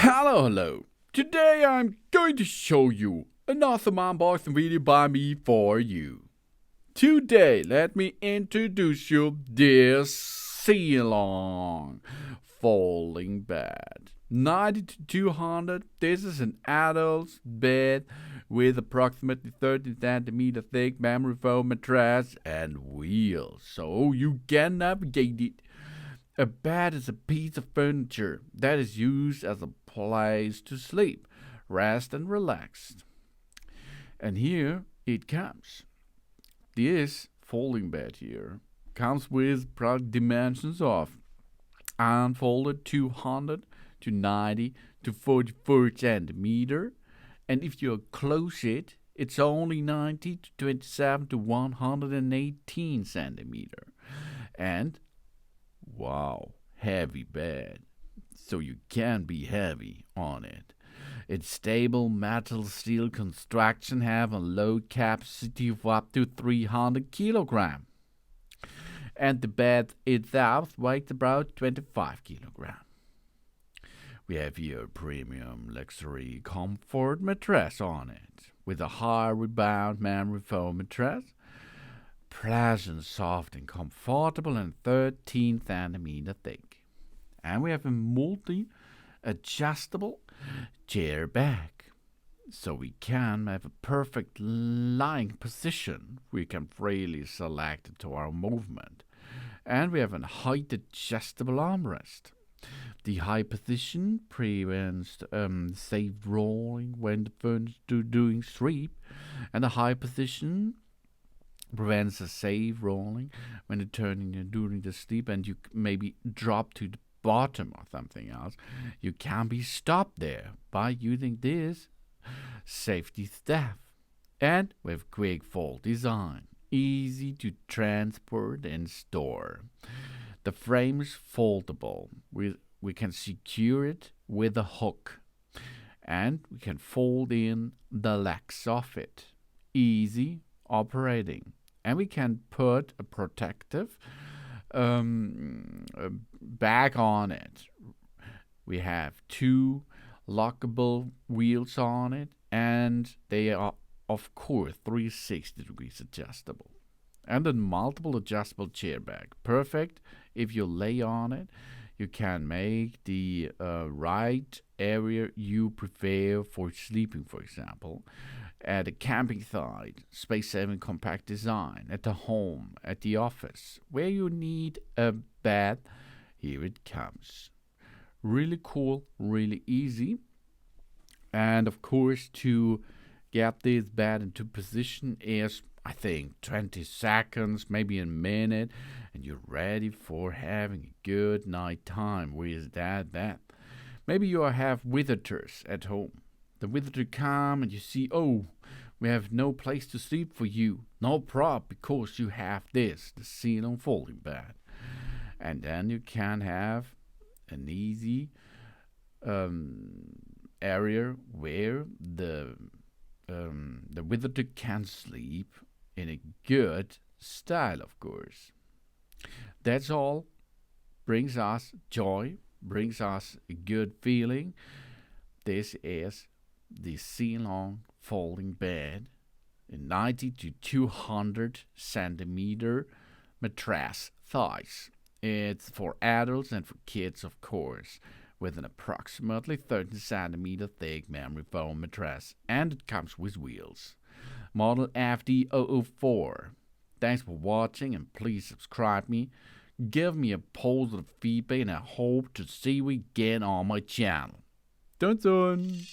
Hello. Today I'm going to show you another unboxing video by me for you. Today, let me introduce you this Ceylon folding bed. 90 to 200. This is an adult bed with approximately 13 centimeter thick memory foam mattress and wheels, so you can navigate it. A bed is a piece of furniture that is used as a place to sleep, rest and relax. And here it comes. This folding bed here comes with product dimensions of unfolded 200 to 90 to 44 centimeter, and if you close it, it's only 90 to 27 to 118 centimeter. And wow, heavy bed. So you can be heavy on it. Its stable metal steel construction have a load capacity of up to 300 kilogram. And the bed itself weighs about 25 kilogram. We have here a premium luxury comfort mattress on it, with a high rebound memory foam mattress. Pleasant, soft and comfortable, and 13 centimeter thick. And we have a multi-adjustable chair back, so we can have a perfect lying position. We can freely select it to our movement. And we have a height adjustable armrest. The high position prevents safe rolling when the furniture doing sleep, and the high position prevents a safe rolling when you're turning during the sleep, and you maybe drop to the bottom or something else. You can be stopped there by using this safety staff. And with quick fold design, easy to transport and store. The frame is foldable. We can secure it with a hook, and we can fold in the legs of it. Easy operating. And we can put a protective bag on it. We have two lockable wheels on it, and they are, of course, 360 degrees adjustable. And a multiple adjustable chair bag. Perfect if you lay on it. You can make the right area you prefer for sleeping, for example. At a camping site, space-saving compact design. At the home, at the office, where you need a bed, here it comes. Really cool, really easy. And of course, to get this bed into position is, I think, 20 seconds, maybe a minute, and you're ready for having a good night time with that bed. Maybe you have visitors at home. The visitor come and you see, oh, we have no place to sleep for you. No problem, because you have this, the Ceylon folding bed. And then you can have an easy area where the visitor can sleep in a good style, of course. That's all. Brings us joy, brings us a good feeling. This is the Ceylon folding bed, a 90 to 200 centimeter mattress size. It's for adults and for kids, of course, with an approximately 13 centimeter thick memory foam mattress, and it comes with wheels. Model FD004. Thanks for watching, and please subscribe me. Give me a positive feedback, and I hope to see you again on my channel. Dun dun!